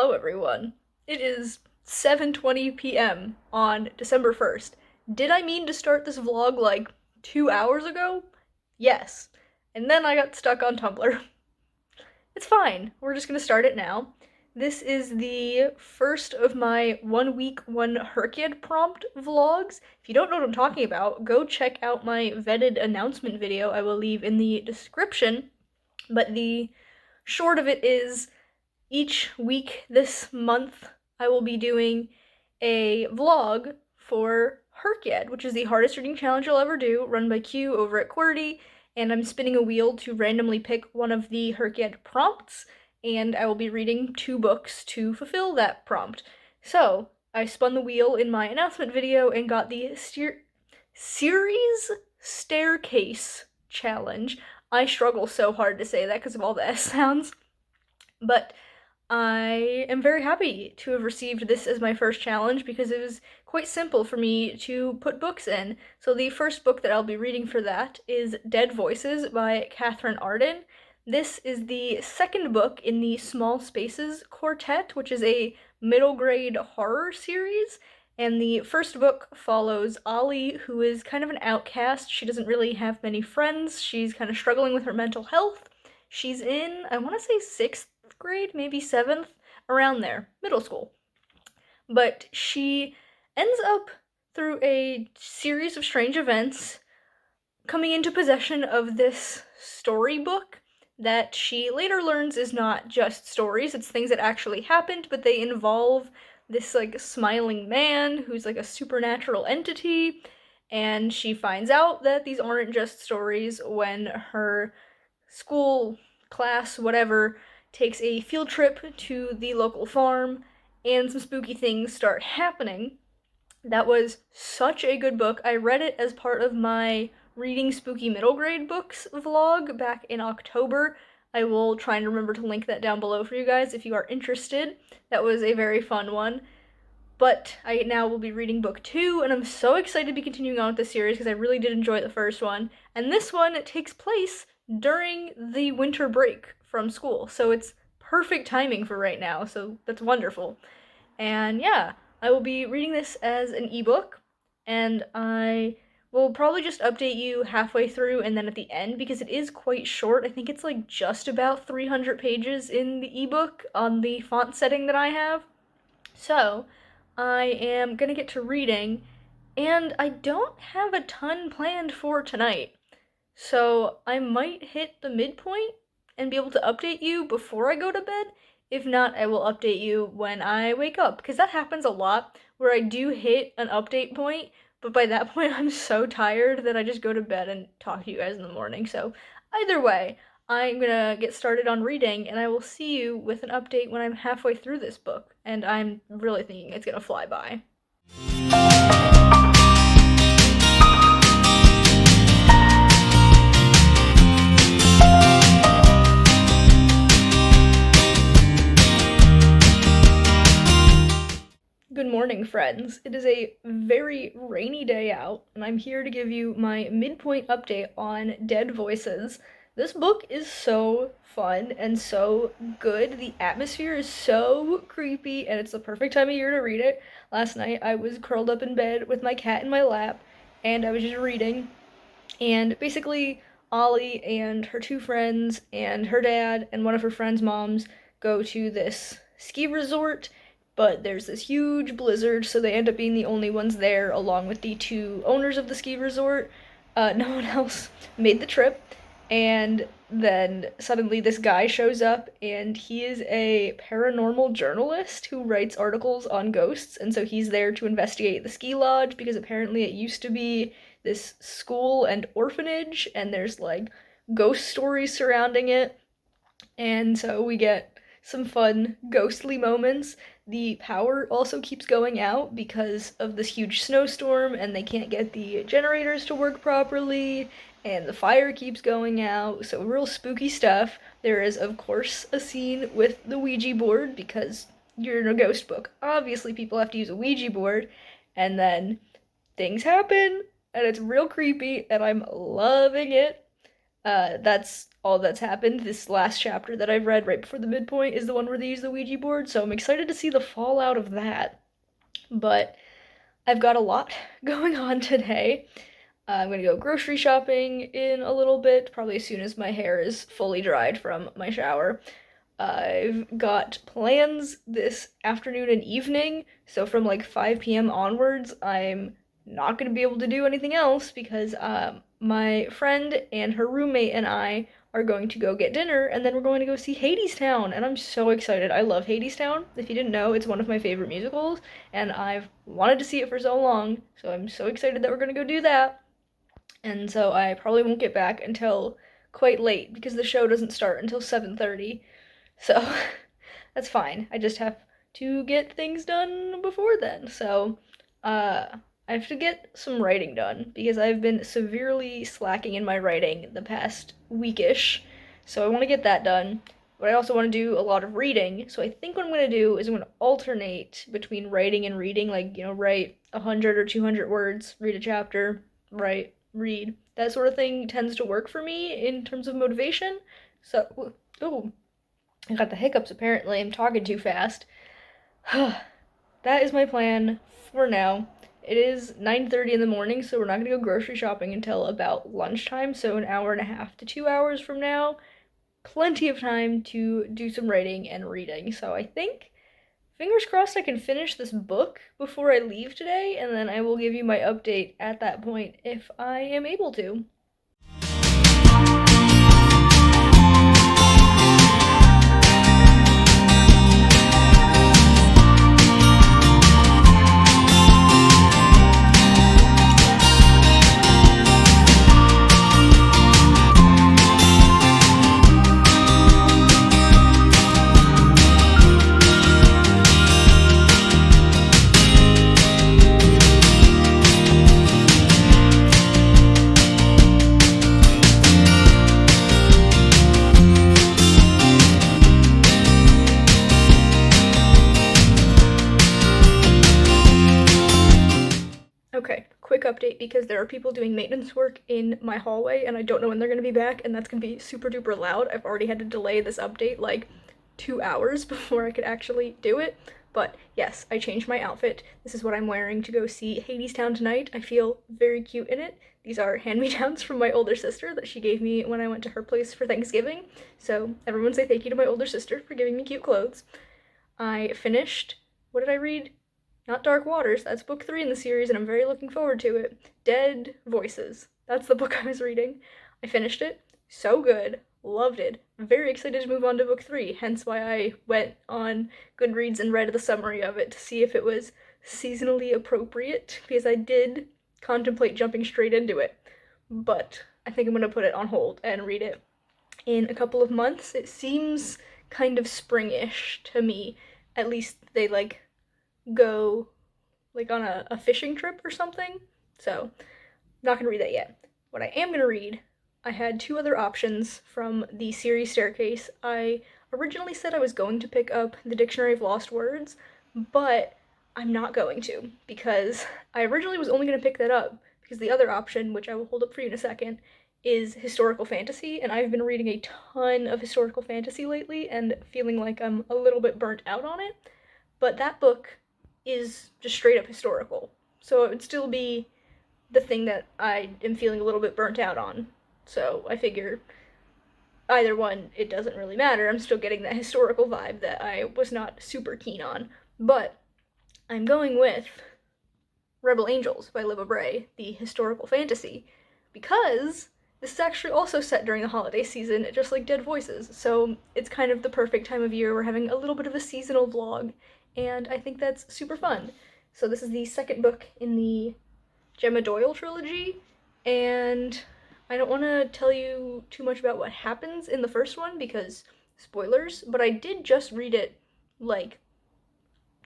Hello everyone. It is 7:20 p.m. on December 1st. Did I mean to start this vlog like 2 hours ago? Yes. And then I got stuck on Tumblr. It's fine. We're just gonna start it now. This is the first of my 1 week, 1 hrcyed prompt vlogs. If you don't know what I'm talking about, go check out my vetted announcement video I will leave in the description. But the short of it is, each week this month, I will be doing a vlog for hrcyed, which is the hardest reading challenge I'll ever do, run by Q over at QWERTY, and I'm spinning a wheel to randomly pick one of the hrcyed prompts, and I will be reading 2 books to fulfill that prompt. So, I spun the wheel in my announcement video and got the series staircase challenge. I struggle so hard to say that because of all the S sounds, but I am very happy to have received this as my first challenge because it was quite simple for me to put books in. So the first book that I'll be reading for that is Dead Voices by Katherine Arden. This is the second book in the Small Spaces Quartet, which is a middle grade horror series. And the first book follows Ollie, who is kind of an outcast. She doesn't really have many friends. She's kind of struggling with her mental health. She's in, I want to say 6th grade, maybe 7th, around there, middle school. But she ends up, through a series of strange events, coming into possession of this storybook that she later learns is not just stories, it's things that actually happened, but they involve this like smiling man who's like a supernatural entity, and she finds out that these aren't just stories when her school, class, whatever, takes a field trip to the local farm, and some spooky things start happening. That was such a good book. I read it as part of my reading spooky middle grade books vlog back in October. I will try and remember to link that down below for you guys if you are interested. That was a very fun one. But I now will be reading book 2, and I'm so excited to be continuing on with this series because I really did enjoy the first one. And this one takes place during the winter break from school, so it's perfect timing for right now, so that's wonderful. And yeah, I will be reading this as an ebook, and I will probably just update you halfway through and then at the end because it is quite short. I think it's like just about 300 pages in the ebook on the font setting that I have. So, I am gonna get to reading, and I don't have a ton planned for tonight. So I might hit the midpoint and be able to update you before I go to bed. If not, I will update you when I wake up, because that happens a lot where I do hit an update point, but by that point I'm so tired that I just go to bed and talk to you guys in the morning. So either way, I'm gonna get started on reading, and I will see you with an update when I'm halfway through this book, and I'm really thinking it's gonna fly by. Good morning, friends. It is a very rainy day out, and I'm here to give you my midpoint update on Dead Voices. This book is so fun and so good. The atmosphere is so creepy, and it's the perfect time of year to read it. Last night, I was curled up in bed with my cat in my lap, and I was just reading, and basically, Ollie and her 2 friends and her dad and one of her friends' moms go to this ski resort, but there's this huge blizzard, so they end up being the only ones there, along with the 2 owners of the ski resort. No one else made the trip, and then suddenly this guy shows up, and he is a paranormal journalist who writes articles on ghosts, and so he's there to investigate the ski lodge, because apparently it used to be this school and orphanage, and there's like ghost stories surrounding it, and so we get some fun ghostly moments. The power also keeps going out because of this huge snowstorm, and they can't get the generators to work properly, and the fire keeps going out, so real spooky stuff. There is, of course, a scene with the Ouija board, because you're in a ghost book. Obviously, people have to use a Ouija board, and then things happen, and it's real creepy, and I'm loving it. That's all that's happened. This last chapter that I've read right before the midpoint is the one where they use the Ouija board, so I'm excited to see the fallout of that. But I've got a lot going on today. I'm gonna go grocery shopping in a little bit, probably as soon as my hair is fully dried from my shower. I've got plans this afternoon and evening, so from like 5 p.m. onwards, I'm not gonna be able to do anything else because my friend and her roommate and I are going to go get dinner, and then we're going to go see Hadestown, and I'm so excited. I love Hadestown. If you didn't know, it's one of my favorite musicals, and I've wanted to see it for so long, so I'm so excited that we're gonna go do that. And so I probably won't get back until quite late because the show doesn't start until 7:30. So that's fine. I just have to get things done before then. So I have to get some writing done because I've been severely slacking in my writing the past weekish. So I want to get that done. But I also want to do a lot of reading. So I think what I'm going to do is I'm going to alternate between writing and reading, like, write 100 or 200 words, read a chapter, write, read. That sort of thing tends to work for me in terms of motivation. So, oh, I got the hiccups apparently. I'm talking too fast. That is my plan for now. It is 9:30 in the morning, so we're not going to go grocery shopping until about lunchtime, so an hour and a half to 2 hours from now. Plenty of time to do some writing and reading, so I think, fingers crossed, I can finish this book before I leave today, and then I will give you my update at that point if I am able to. Okay, quick update because there are people doing maintenance work in my hallway and I don't know when they're gonna be back, and that's gonna be super duper loud. I've already had to delay this update like 2 hours before I could actually do it. But yes, I changed my outfit. This is what I'm wearing to go see Hadestown tonight. I feel very cute in it. These are hand-me-downs from my older sister that she gave me when I went to her place for Thanksgiving. So everyone say thank you to my older sister for giving me cute clothes. I finished, what did I read? Not Dark Waters, that's book 3 in the series, and I'm very looking forward to it. Dead Voices. That's the book I was reading. I finished it. So good. Loved it. Very excited to move on to book 3, hence why I went on Goodreads and read the summary of it to see if it was seasonally appropriate, because I did contemplate jumping straight into it. But I think I'm going to put it on hold and read it in a couple of months. It seems kind of springish to me. At least they go on a fishing trip or something. So, not gonna read that yet. What I am gonna read, I had two other options from the series Staircase. I originally said I was going to pick up the Dictionary of Lost Words, but I'm not going to because I originally was only gonna pick that up because the other option, which I will hold up for you in a second, is historical fantasy, and I've been reading a ton of historical fantasy lately and feeling like I'm a little bit burnt out on it. But that book is just straight up historical. So it would still be the thing that I am feeling a little bit burnt out on. So I figure either one, it doesn't really matter. I'm still getting that historical vibe that I was not super keen on. But I'm going with Rebel Angels by Libba Bray, the historical fantasy, because this is actually also set during the holiday season, just like Dead Voices. So it's kind of the perfect time of year. We're having a little bit of a seasonal vlog, and I think that's super fun. So this is the second book in the Gemma Doyle trilogy, and I don't want to tell you too much about what happens in the first one because spoilers, but I did just read it like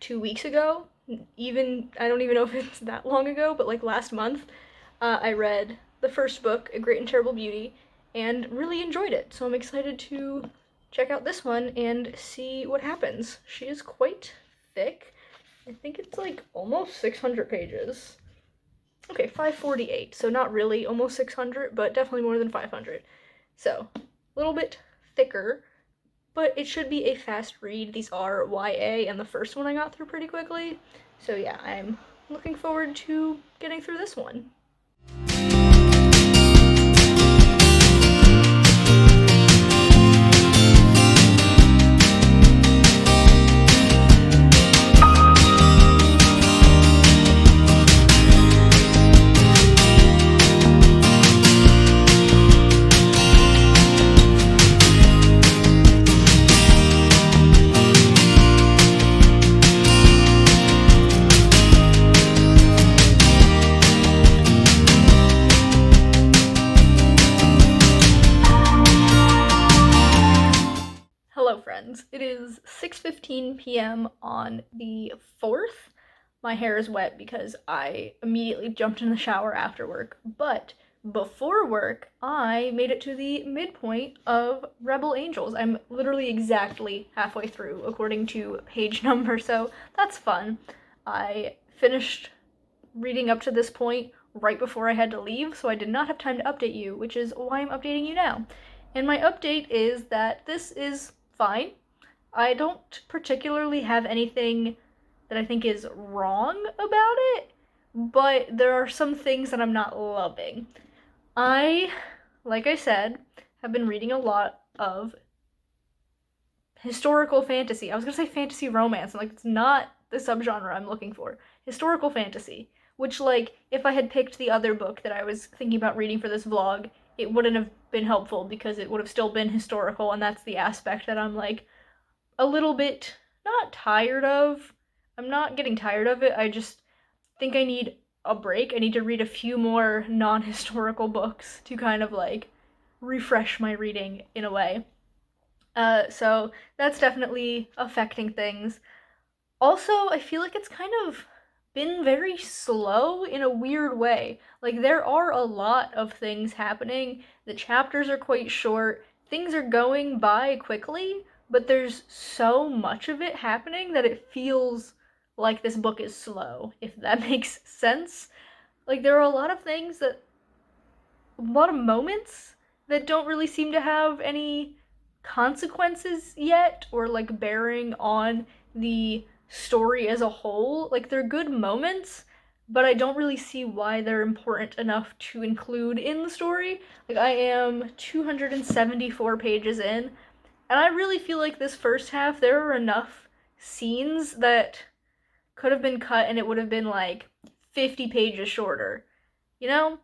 2 weeks ago. I don't even know if it's that long ago, but like last month, I read the first book, A Great and Terrible Beauty, and really enjoyed it. So I'm excited to check out this one and see what happens. She is quite thick. I think it's like almost 600 pages. Okay, 548, so not really almost 600, but definitely more than 500. So, a little bit thicker, but it should be a fast read. These are YA, and the first one I got through pretty quickly. So yeah, I'm looking forward to getting through this one. Hello friends, it is 6:15 p.m. on the 4th. My hair is wet because I immediately jumped in the shower after work, but before work, I made it to the midpoint of Rebel Angels. I'm literally exactly halfway through according to page number, so that's fun. I finished reading up to this point right before I had to leave, so I did not have time to update you, which is why I'm updating you now. And my update is that this is fine. I don't particularly have anything that I think is wrong about it, but there are some things that I'm not loving. Like I said, have been reading a lot of historical fantasy. I was gonna say fantasy romance, and it's not the subgenre I'm looking for. Historical fantasy, which, if I had picked the other book that I was thinking about reading for this vlog, it wouldn't have been helpful because it would have still been historical, and that's the aspect that I'm, a little bit not tired of. I'm not getting tired of it, I just think I need a break. I need to read a few more non-historical books to kind of, refresh my reading in a way. So that's definitely affecting things. Also, I feel like it's kind of been very slow in a weird way. There are a lot of things happening, the chapters are quite short, things are going by quickly, but there's so much of it happening that it feels like this book is slow, if that makes sense. There are a lot of things a lot of moments that don't really seem to have any consequences yet, or bearing on the story as a whole. They're good moments, but I don't really see why they're important enough to include in the story. I am 274 pages in, and I really feel like this first half, there are enough scenes that could have been cut and it would have been 50 pages shorter, you know?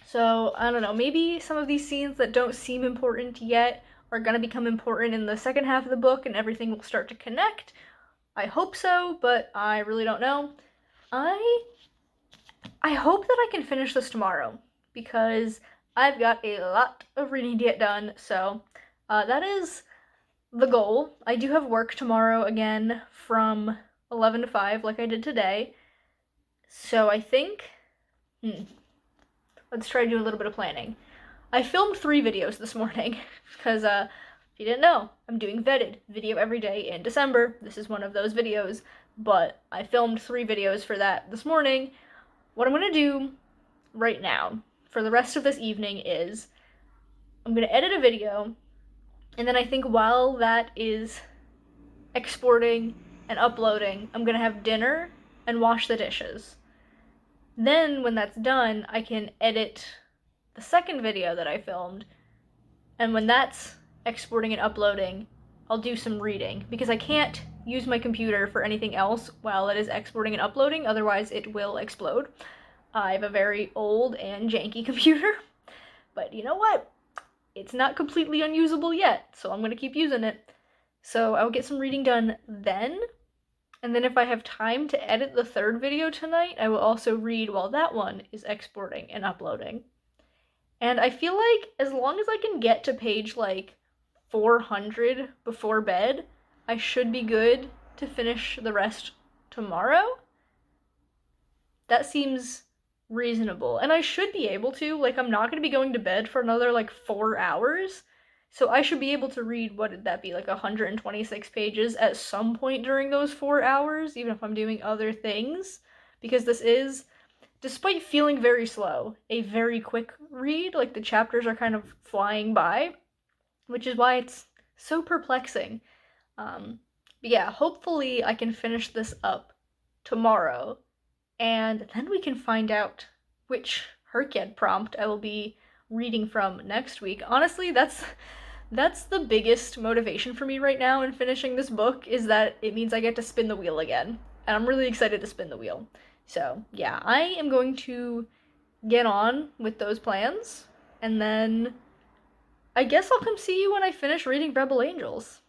So, I don't know, maybe some of these scenes that don't seem important yet are gonna become important in the second half of the book and everything will start to connect. I hope so, but I really don't know. I hope that I can finish this tomorrow, because I've got a lot of reading to get done, so that is the goal. I do have work tomorrow again from 11 to 5 like I did today, so I think, let's try to do a little bit of planning. I filmed 3 videos this morning, because if you didn't know, I'm doing Vedid, video every day in December. This is one of those videos, but I filmed 3 videos for that this morning. What I'm gonna do right now, for the rest of this evening, is I'm gonna edit a video, and then I think while that is exporting and uploading, I'm gonna have dinner and wash the dishes. Then, when that's done, I can edit the second video that I filmed, and when that's exporting and uploading, I'll do some reading, because I can't use my computer for anything else while it is exporting and uploading, otherwise it will explode. I have a very old and janky computer, but you know what? It's not completely unusable yet, so I'm gonna keep using it. So I'll get some reading done then, and then if I have time to edit the third video tonight, I will also read while that one is exporting and uploading. And I feel like as long as I can get to page 400 before bed, I should be good to finish the rest tomorrow. That seems reasonable, and I should be able to. I'm not gonna be going to bed for another 4 hours, so I should be able to read, what did that be, 126 pages at some point during those 4 hours, even if I'm doing other things, because this is despite feeling very slow, a very quick read. Like, the chapters are kind of flying by, which is why it's so perplexing. But yeah, hopefully I can finish this up tomorrow, and then we can find out which hrcyed prompt I will be reading from next week. Honestly, that's the biggest motivation for me right now in finishing this book, is that it means I get to spin the wheel again. And I'm really excited to spin the wheel. So, yeah, I am going to get on with those plans, and then I guess I'll come see you when I finish reading Rebel Angels.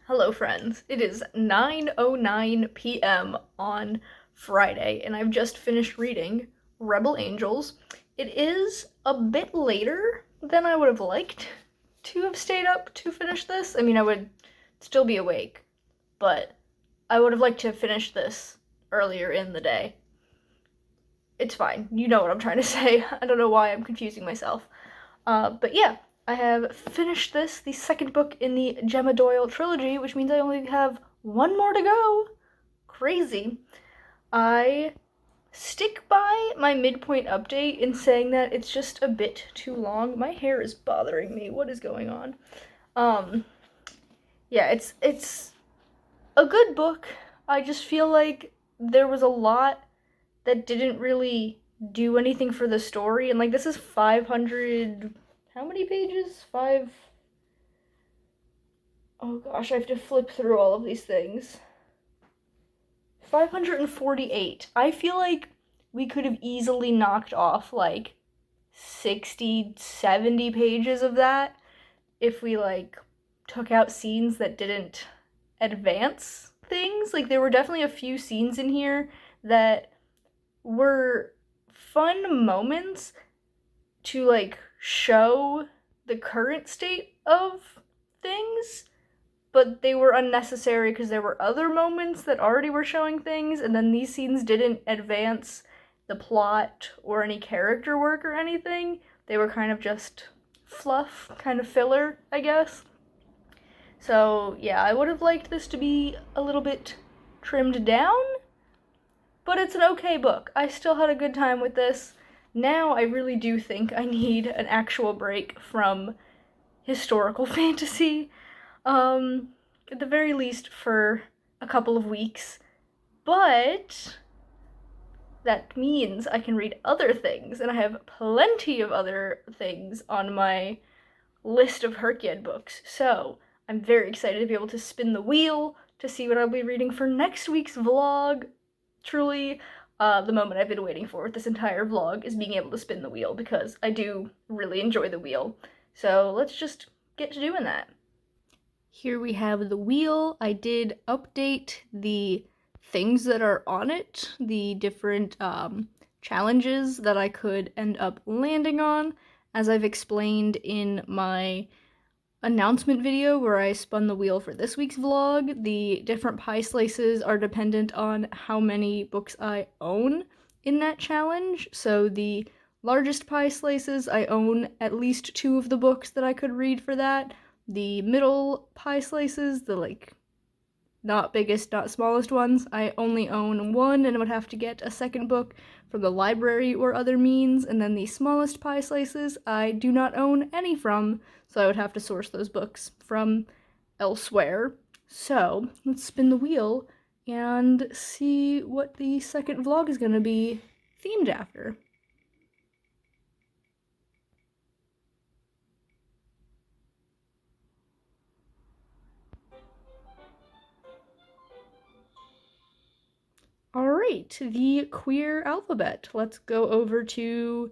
Hello friends, it is 9:09 p.m. on Friday, and I've just finished reading Rebel Angels. It is a bit later than I would have liked to have stayed up to finish this. I mean, I would still be awake, but I would have liked to have finished this earlier in the day. It's fine, you know what I'm trying to say. I don't know why I'm confusing myself. But yeah, I have finished this, the second book in the Gemma Doyle trilogy, which means I only have one more to go. Crazy. I stick by my midpoint update in saying that it's just a bit too long. My hair is bothering me. What is going on? Yeah, it's a good book. I just feel like there was a lot that didn't really do anything for the story, and like, this is 500, how many pages? Oh gosh, I have to flip through all of these things. 548. I feel like we could have easily knocked off like 60, 70 pages of that if we like took out scenes that didn't advance things. Like, there were definitely a few scenes in here that were fun moments to like show the current state of things, but they were unnecessary because there were other moments that already were showing things, and then these scenes didn't advance the plot or any character work or anything. They were kind of just fluff, kind of filler, I guess. So yeah, I would have liked this to be a little bit trimmed down, but it's an okay book. I still had a good time with this. Now I really do think I need an actual break from historical fantasy, at the very least for a couple of weeks, but that means I can read other things, and I have plenty of other things on my list of hrcyed books, so I'm very excited to be able to spin the wheel to see what I'll be reading for next week's vlog. Truly, the moment I've been waiting for with this entire vlog is being able to spin the wheel, because I do really enjoy the wheel. So let's just get to doing that. Here we have the wheel. I did update the things that are on it, the different challenges that I could end up landing on, as I've explained in my announcement video where I spun the wheel for this week's vlog. The different pie slices are dependent on how many books I own in that challenge. So the largest pie slices, I own at least 2 of the books that I could read for that. The middle pie slices, the like not biggest, not smallest ones, I only own 1 and would have to get a second book from the library or other means. And then the smallest pie slices I do not own any from, so I would have to source those books from elsewhere. So let's spin the wheel and see what the second vlog is going to be themed after. Alright, the queer alphabet. Let's go over to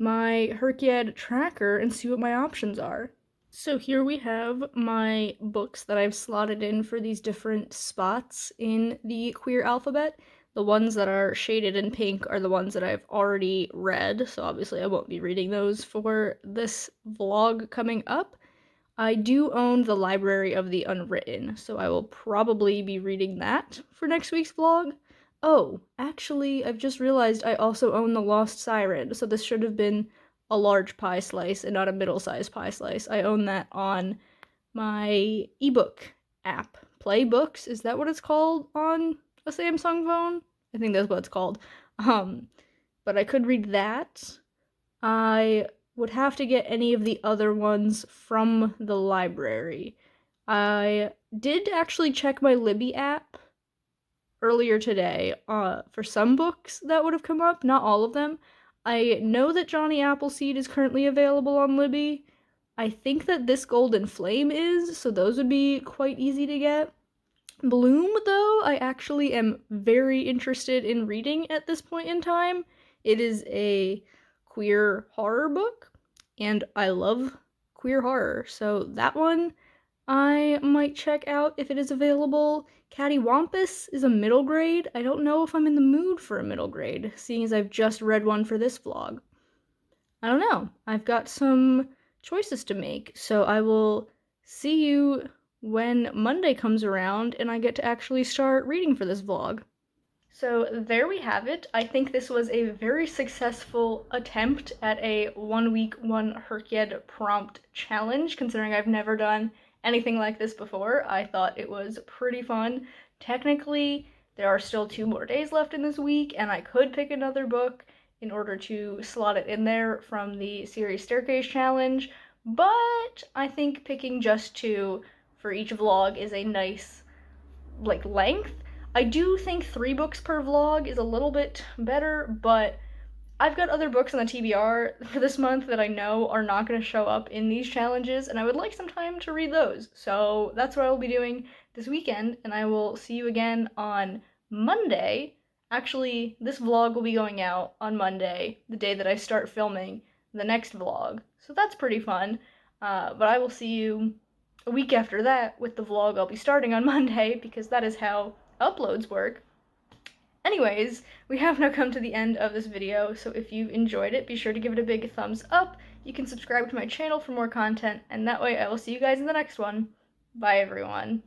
my hrcyed tracker and see what my options are. So here we have my books that I've slotted in for these different spots in the queer alphabet. The ones that are shaded in pink are the ones that I've already read, so obviously I won't be reading those for this vlog coming up. I do own the Library of the Unwritten, so I will probably be reading that for next week's vlog. Oh, actually, I've just realized I also own The Lost Siren, so this should have been a large pie slice and not a middle-sized pie slice. I own that on my ebook app. Playbooks, is that what it's called on a Samsung phone? I think that's what it's called. But I could read that. I would have to get any of the other ones from the library. I did actually check my Libby app earlier today for some books that would have come up, not all of them. I know that Johnny Appleseed is currently available on Libby. I think that This Golden Flame is, so those would be quite easy to get. Bloom, though, I actually am very interested in reading at this point in time. It is a queer horror book, and I love queer horror, so that one I might check out if it is available. Cattywampus is a middle grade. I don't know if I'm in the mood for a middle grade, seeing as I've just read one for this vlog. I don't know. I've got some choices to make, so I will see you when Monday comes around and I get to actually start reading for this vlog. So there we have it. I think this was a very successful attempt at a 1 week, 1 hrcyed prompt challenge, considering I've never done anything like this before. I thought it was pretty fun. Technically, there are still 2 more days left in this week, and I could pick another book in order to slot it in there from the series Staircase Challenge, but I think picking just 2 for each vlog is a nice, length. I do think 3 books per vlog is a little bit better, but I've got other books on the TBR for this month that I know are not going to show up in these challenges, and I would like some time to read those. So that's what I will be doing this weekend, and I will see you again on Monday. Actually, this vlog will be going out on Monday, the day that I start filming the next vlog. So that's pretty fun. But I will see you a week after that with the vlog I'll be starting on Monday, because that is how uploads work. Anyways, we have now come to the end of this video, so if you enjoyed it, be sure to give it a big thumbs up. You can subscribe to my channel for more content, and that way I will see you guys in the next one. Bye, everyone.